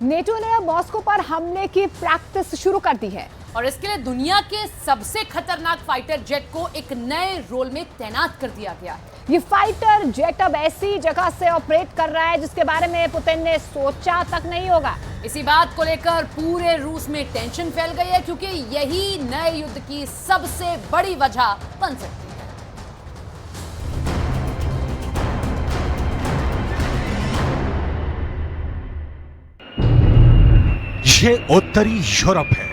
NATO ने अब Moscow पर हमले की प्रैक्टिस शुरू कर दी है और इसके लिए दुनिया के सबसे खतरनाक फाइटर जेट को एक नए रोल में तैनात कर दिया गया है। ये फाइटर जेट अब ऐसी जगह से ऑपरेट कर रहा है जिसके बारे में पुतिन ने सोचा तक नहीं होगा। इसी बात को लेकर पूरे रूस में टेंशन फैल गई है, क्योंकि यही नए युद्ध की सबसे बड़ी वजह बन सकती है। ये उत्तरी यूरोप है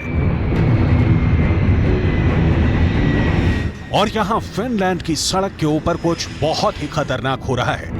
और यहां फिनलैंड की सड़क के ऊपर कुछ बहुत ही खतरनाक हो रहा है।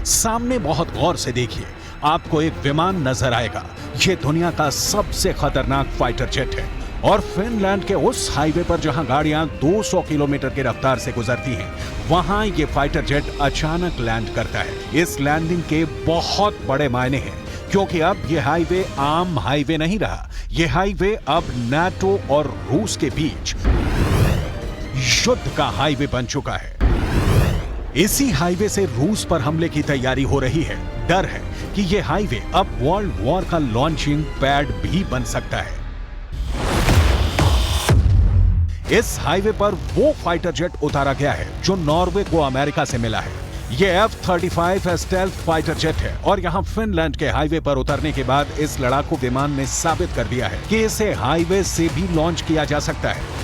सामने बहुत गौर से देखिए, आपको एक विमान नजर आएगा। ये दुनिया का सबसे खतरनाक फाइटर जेट है और फिनलैंड के उस हाईवे पर जहां गाड़ियां 200 किलोमीटर की रफ्तार से गुजरती हैं, वहां ये फाइटर जेट अचानक लैंड करता है। इस लैंडिंग के बहुत बड़े मायने हैं, क्योंकि अब ये हाईवे आम हाईवे नहीं रहा। ये हाईवे अब नाटो और रूस के बीच युद्ध का हाईवे बन चुका है। इसी हाईवे से रूस पर हमले की तैयारी हो रही है। डर है कि ये हाईवे अब वर्ल्ड वॉर का लॉन्चिंग पैड भी बन सकता है। इस हाईवे पर वो फाइटर जेट उतारा गया है जो नॉर्वे को अमेरिका से मिला है। ये F-35 स्टेल्थ फाइटर जेट है और यहां फिनलैंड के हाईवे पर उतरने के बाद इस लड़ाकू विमान ने साबित कर दिया है कि इसे हाईवे से भी लॉन्च किया जा सकता है।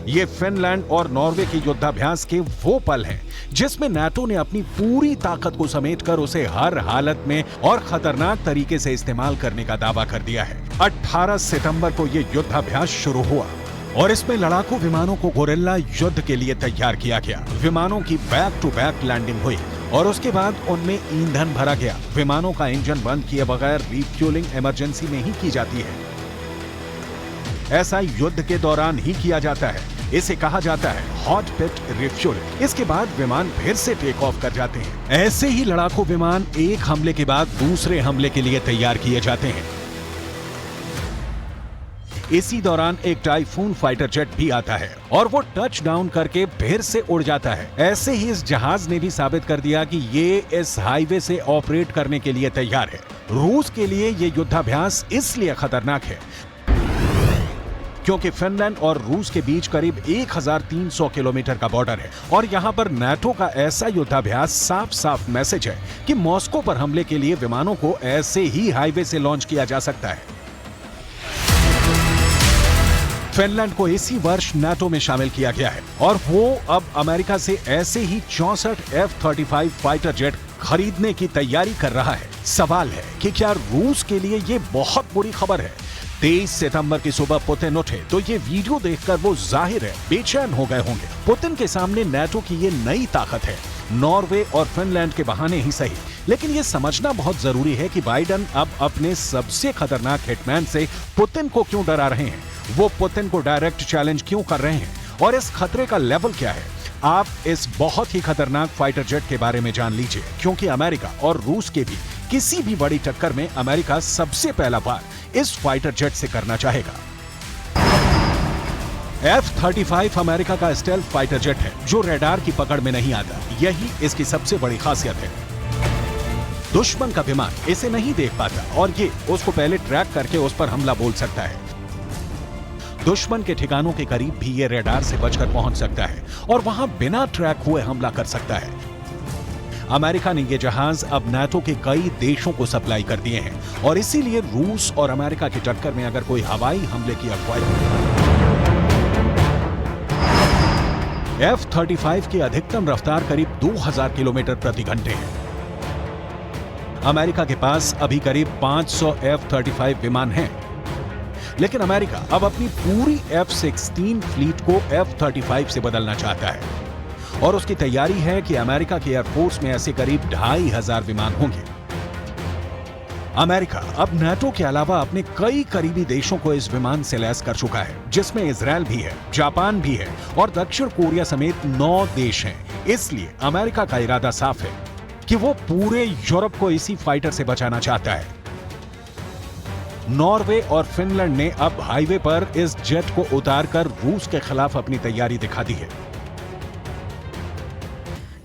ये फिनलैंड और नॉर्वे के युद्धाभ्यास के वो पल हैं जिसमें नाटो ने अपनी पूरी ताकत को समेटकर उसे हर हालत में और खतरनाक तरीके से इस्तेमाल करने का दावा कर दिया है। 18 सितंबर को ये युद्धाभ्यास शुरू हुआ और इसमें लड़ाकू विमानों को गोरिल्ला युद्ध के लिए तैयार किया गया। विमानों की बैक टू बैक लैंडिंग हुई और उसके बाद उनमें ईंधन भरा गया। विमानों का इंजन बंद किए बगैर रिफ्यूलिंग इमरजेंसी में ही की जाती है। ऐसा युद्ध के दौरान ही किया जाता है। इसे कहा जाता है हॉट पिट रिफ्यूलिंग। इसके बाद विमान फिर से टेक ऑफ कर जाते हैं। ऐसे ही लड़ाकू विमान एक हमले के बाद दूसरे हमले के लिए तैयार किए जाते हैं। इसी दौरान एक टाइफून फाइटर जेट भी आता है और वो टच डाउन करके फिर से उड़ जाता है। ऐसे ही इस जहाज ने भी साबित कर दिया कि ये इस हाईवे से ऑपरेट करने के लिए तैयार है। रूस के लिए ये युद्धाभ्यास इसलिए खतरनाक है क्योंकि फिनलैंड और रूस के बीच करीब 1300 किलोमीटर का बॉर्डर है और यहां पर नाटो का ऐसा युद्धाभ्यास साफ साफ मैसेज है कि मॉस्को पर हमले के लिए विमानों को ऐसे ही हाईवे से लॉन्च किया जा सकता है। फिनलैंड को इसी वर्ष नाटो में शामिल किया गया है और वो अब अमेरिका से ऐसे ही 64 F-35 फाइटर जेट खरीदने की तैयारी कर रहा है। सवाल है कि क्या रूस के लिए ये बहुत बुरी खबर है? 23 सितंबर की सुबह पुतिन उठे तो ये वीडियो देखकर वो जाहिर है बेचैन हो गए होंगे। पुतिन के सामने नाटो की ये नई ताकत है, नॉर्वे और फिनलैंड के बहाने ही सही, लेकिन ये समझना बहुत जरूरी है कि बाइडेन अब अपने सबसे खतरनाक हिटमैन से पुतिन को क्यों डरा रहे हैं। वो पुतिन को डायरेक्ट चैलेंज क्यों कर रहे हैं और इस खतरे का लेवल क्या है। आप इस बहुत ही खतरनाक फाइटर जेट के बारे में जान लीजिए, क्योंकि अमेरिका और रूस के भी किसी भी बड़ी टक्कर में अमेरिका सबसे पहला वार इस फाइटर जेट से करना चाहेगा। F-35 अमेरिका का स्टेल्थ फाइटर जेट है जो रडार की पकड़ में नहीं आता। यही इसकी सबसे बड़ी खासियत है। दुश्मन का विमान इसे नहीं देख पाता और ये उसको पहले ट्रैक करके उस पर हमला बोल सकता है। दुश्मन के ठिकानों के करीब भी ये रडार से बचकर पहुंच सकता है और वहां बिना ट्रैक हुए हमला कर सकता है। अमेरिका ने ये जहाज अब नाटो के कई देशों को सप्लाई कर दिए हैं और इसीलिए रूस और अमेरिका की टक्कर में अगर कोई हवाई हमले की अफवाह, F-35 की अधिकतम रफ्तार करीब 2000 किलोमीटर प्रति घंटे है। अमेरिका के पास अभी करीब 500 F-35 विमान हैं, लेकिन अमेरिका अब अपनी पूरी F-16 फ्लीट को F-35 से बदलना चाहता है और उसकी तैयारी है कि अमेरिका की एयरफोर्स में ऐसे करीब 2500 विमान होंगे। अमेरिका अब नाटो के अलावा अपने कई करीबी देशों को इस विमान से लैस कर चुका है, जिसमें इजराइल भी है, जापान भी है और दक्षिण कोरिया समेत 9 देश हैं। इसलिए अमेरिका का इरादा साफ है कि वो पूरे यूरोप को इसी फाइटर से बचाना चाहता है। नॉर्वे और फिनलैंड ने अब हाईवे पर इस जेट को उतारकर रूस के खिलाफ अपनी तैयारी दिखा दी है।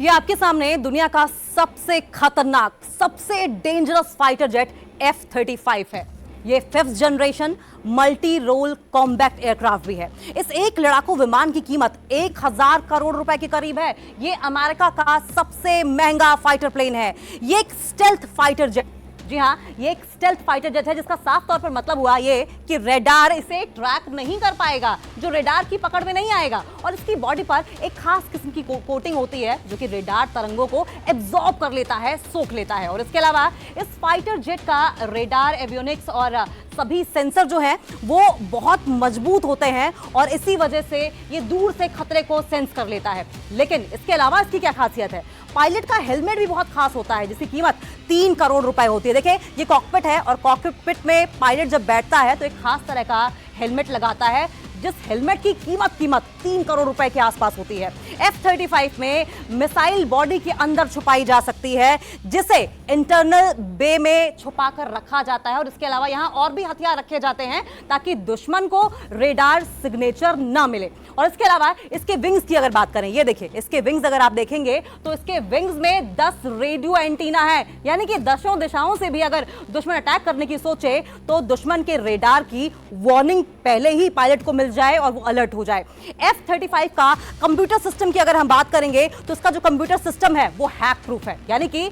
ये आपके सामने दुनिया का सबसे खतरनाक, सबसे डेंजरस फाइटर जेट F-35 है। ये 5th generation multi role combat aircraft भी है। इस एक लड़ाकू विमान की कीमत 1000 करोड़ रुपए के करीब है। ये अमेरिका का सबसे महंगा फाइटर प्लेन है। ये एक स्टेल्थ फाइटर जेट, जी हाँ, ये एक स्टेल्थ फाइटर जेट है, जिसका साफ तौर पर मतलब हुआ ये कि रेडार इसे ट्रैक नहीं कर पाएगा, जो रेडार की पकड़ में नहीं आएगा। और इसकी बॉडी पर एक खास किस्म की कोटिंग होती है जो कि रेडार तरंगों को एब्जॉर्ब कर लेता है, सोख लेता है। और इसके अलावा इस फाइटर जेट का रेडार, एवियोनिक्स और सभी सेंसर जो हैं वो बहुत मजबूत होते हैं और इसी वजह से ये दूर से खतरे को सेंस कर लेता है। लेकिन इसके अलावा इसकी क्या खासियत है? पायलट का हेलमेट भी बहुत खास होता है, जिसकी कीमत 3 करोड़ रुपए होती है। देखिए, ये कॉकपिट है और कॉकपिट में पायलट जब बैठता है तो एक खास तरह का हेलमेट लगाता है, जिस हेलमेट की कीमत 3 करोड़ रुपए के आसपास होती है। F-35 में मिसाइल बॉडी के अंदर छुपाई जा सकती है, जिसे इंटरनल बे में छुपाकर रखा जाता है। और इसके अलावा यहां और भी हथियार रखे जाते हैं ताकि दुश्मन को रेडार सिग्नेचर ना मिले। और इसके अलावा इसके विंग्स की अगर बात करें, ये देखिए, इसके विंग्स अगर आप देखेंगे तो इसके विंग्स में 10 रेडियो एंटीना है, यानी कि 10 दिशाओं से भी अगर दुश्मन अटैक करने की सोचे तो दुश्मन के रेडार की वार्निंग पहले ही पायलट को मिल जाए और वो अलर्ट हो जाए। F-35 का कंप्यूटर सिस्टम की अगर हम बात करेंगे तो इसका जो कंप्यूटर सिस्टम है वो हैक प्रूफ है, यानी कि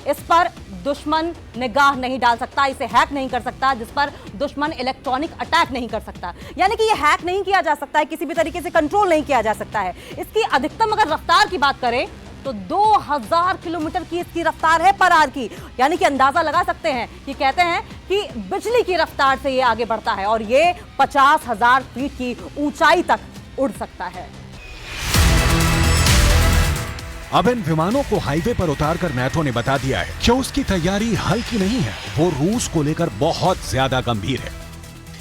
इस पर दुश्मन निगाह नहीं डाल सकता, इसे हैक नहीं कर सकता, जिस पर दुश्मन इलेक्ट्रॉनिक अटैक नहीं कर सकता। यानी कि ये हैक नहीं किया जा सकता है, किसी भी तरीके से कंट्रोल नहीं किया जा सकता है। इसकी अधिकतम अगर रफ्तार की बात करें तो 2000 किलोमीटर की इसकी रफ्तार है पर आवर की, यानी कि अंदाजा लगा सकते हैं कि कहते हैं कि बिजली की रफ्तार से ये आगे बढ़ता है और ये 50,000 फीट की ऊंचाई तक उड़ सकता है। अब इन विमानों को हाईवे पर उतारकर नाटो ने बता दिया है कि उसकी तैयारी हल्की नहीं है, वो रूस को लेकर बहुत ज्यादा गंभीर है।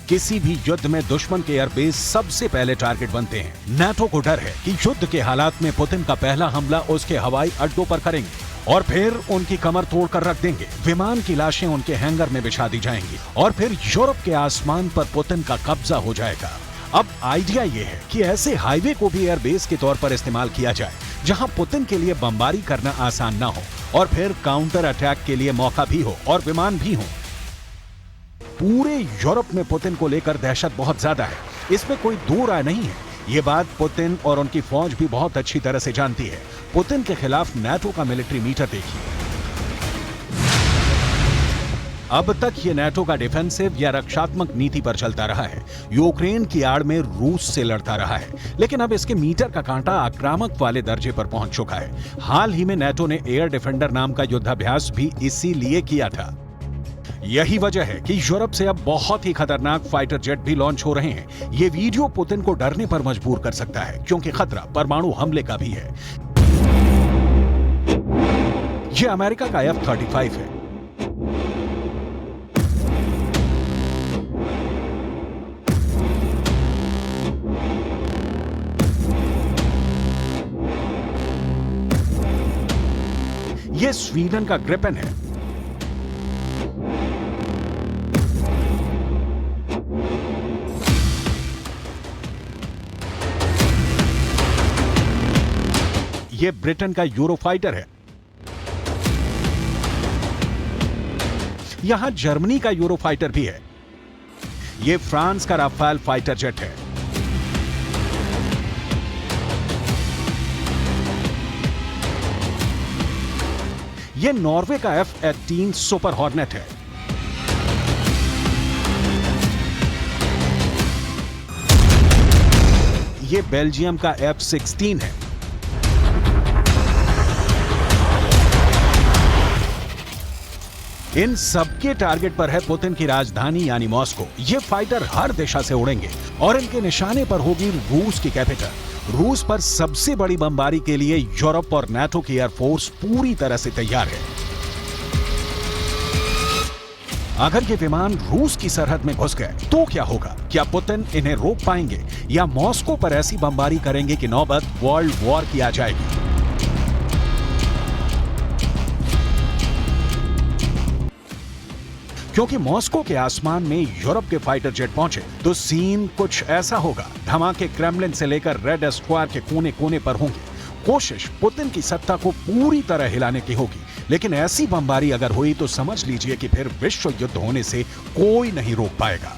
किसी भी युद्ध में दुश्मन के एयरबेस सबसे पहले टारगेट बनते हैं। नाटो को डर है कि युद्ध के हालात में पुतिन का पहला हमला उसके हवाई अड्डों पर करेंगे और फिर उनकी कमर तोड़कर रख देंगे। विमान की लाशें उनके हैंगर में बिछा दी जाएंगी और फिर यूरोप के आसमान पर पुतिन का कब्जा हो जाएगा। अब आइडिया ये है कि ऐसे हाईवे को भी एयरबेस के तौर पर इस्तेमाल किया जाए, जहां पुतिन के लिए बमबारी करना आसान ना हो और फिर काउंटर अटैक के लिए मौका भी हो और विमान भी हो। पूरे यूरोप में पुतिन को लेकर दहशत बहुत ज्यादा है, इसमें कोई दो राय नहीं है। ये बात पुतिन और उनकी फौज भी बहुत अच्छी तरह से जानती है। पुतिन के खिलाफ नाटो का मिलिट्री मीटर देखिए। अब तक ये नाटो का डिफेंसिव या रक्षात्मक नीति पर चलता रहा है। यूक्रेन की आड़ में रूस से लड़ता रहा है, लेकिन अब इसके मीटर का कांटा आक्रामक वाले दर्जे पर पहुंच चुका है। हाल ही में नाटो ने एयर डिफेंडर नाम का युद्धाभ्यास भी इसीलिए किया था। यही वजह है कि यूरोप से अब बहुत ही खतरनाक फाइटर जेट भी लॉन्च हो रहे हैं। ये वीडियो पुतिन को डरने पर मजबूर कर सकता है, क्योंकि खतरा परमाणु हमले का भी है। ये अमेरिका का F-35 है। ये स्वीडन का ग्रिपेन है। ये ब्रिटेन का यूरोफाइटर है। यहां जर्मनी का यूरोफाइटर भी है। ये फ्रांस का राफेल फाइटर जेट है। ये नॉर्वे का F-18 सुपर हॉर्नेट है। ये बेल्जियम का F-16 है। इन सबके टारगेट पर है पुतिन की राजधानी यानी मॉस्को। ये फाइटर हर दिशा से उड़ेंगे और इनके निशाने पर होगी रूस की कैपिटल। रूस पर सबसे बड़ी बमबारी के लिए यूरोप और नाटो की एयरफोर्स पूरी तरह से तैयार है। अगर ये विमान रूस की सरहद में घुस गए तो क्या होगा? क्या पुतिन इन्हें रोक पाएंगे या मॉस्को पर ऐसी बमबारी करेंगे कि नौबत वर्ल्ड वॉर की आ जाएगी? क्योंकि मॉस्को के आसमान में यूरोप के फाइटर जेट पहुंचे तो सीन कुछ ऐसा होगा। धमाके क्रेमलिन से लेकर रेड स्क्वायर के कोने कोने पर होंगे। कोशिश पुतिन की सत्ता को पूरी तरह हिलाने की होगी, लेकिन ऐसी बमबारी अगर हुई तो समझ लीजिए कि फिर विश्व युद्ध होने से कोई नहीं रोक पाएगा।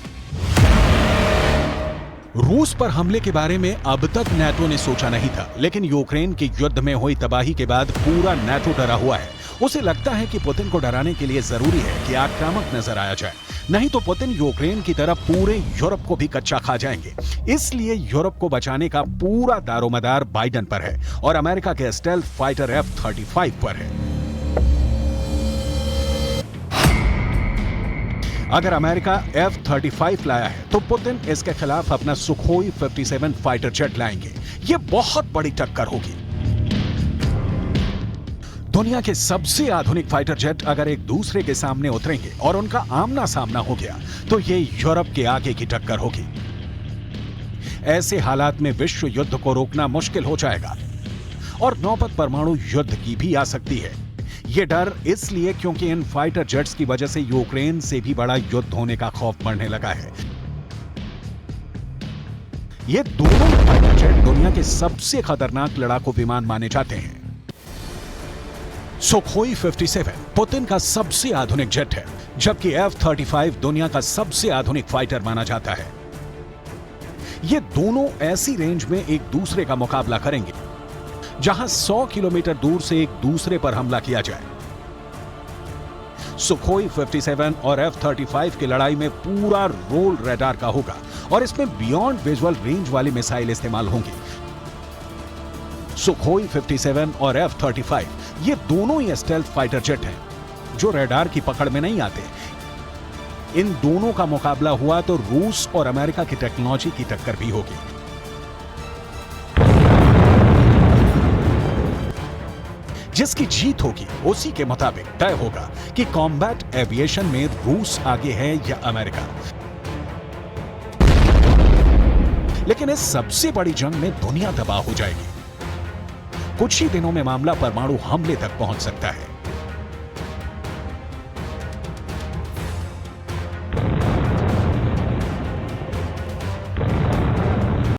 रूस पर हमले के बारे में अब तक नाटो ने सोचा नहीं था, लेकिन यूक्रेन के युद्ध में हुई तबाही के बाद पूरा नाटो डरा हुआ है। उसे लगता है कि पुतिन को डराने के लिए जरूरी है कि आक्रामक नजर आया जाए, नहीं तो पुतिन यूक्रेन की तरफ पूरे यूरोप को भी कच्चा खा जाएंगे। इसलिए यूरोप को बचाने का पूरा दारोमदार बाइडेन पर है और अमेरिका के स्टेल्थ फाइटर F-35 पर है। अगर अमेरिका F-35 लाया है तो पुतिन इसके खिलाफ अपना सुखोई 57 फाइटर जेट लाएंगे। यह बहुत बड़ी टक्कर होगी। दुनिया के सबसे आधुनिक फाइटर जेट अगर एक दूसरे के सामने उतरेंगे और उनका आमना सामना हो गया तो ये यूरोप के आगे की टक्कर होगी। ऐसे हालात में विश्व युद्ध को रोकना मुश्किल हो जाएगा और नौबत परमाणु युद्ध की भी आ सकती है। यह डर इसलिए क्योंकि इन फाइटर जेट्स की वजह से यूक्रेन से भी बड़ा युद्ध होने का खौफ बढ़ने लगा है। ये दोनों फाइटर जेट दुनिया के सबसे खतरनाक लड़ाकू विमान माने जाते हैं। सुखोई 57 पुतिन का सबसे आधुनिक जेट है, जबकि F-35 दुनिया का सबसे आधुनिक फाइटर माना जाता है। ये दोनों ऐसी रेंज में एक दूसरे का मुकाबला करेंगे जहां 100 किलोमीटर दूर से एक दूसरे पर हमला किया जाए। सुखोई 57 और F-35 की लड़ाई में पूरा रोल रडार का होगा और इसमें बियॉन्ड विजुअल रेंज वाली मिसाइल इस्तेमाल होंगी। सुखोई 57 और F-35 ये दोनों ही स्टेल्थ फाइटर जेट हैं जो रडार की पकड़ में नहीं आते। इन दोनों का मुकाबला हुआ तो रूस और अमेरिका की टेक्नोलॉजी की टक्कर भी होगी। जिसकी जीत होगी उसी के मुताबिक तय होगा कि कॉम्बैट एविएशन में रूस आगे है या अमेरिका। लेकिन इस सबसे बड़ी जंग में दुनिया तबाह हो जाएगी। कुछ ही दिनों में मामला परमाणु हमले तक पहुंच सकता है।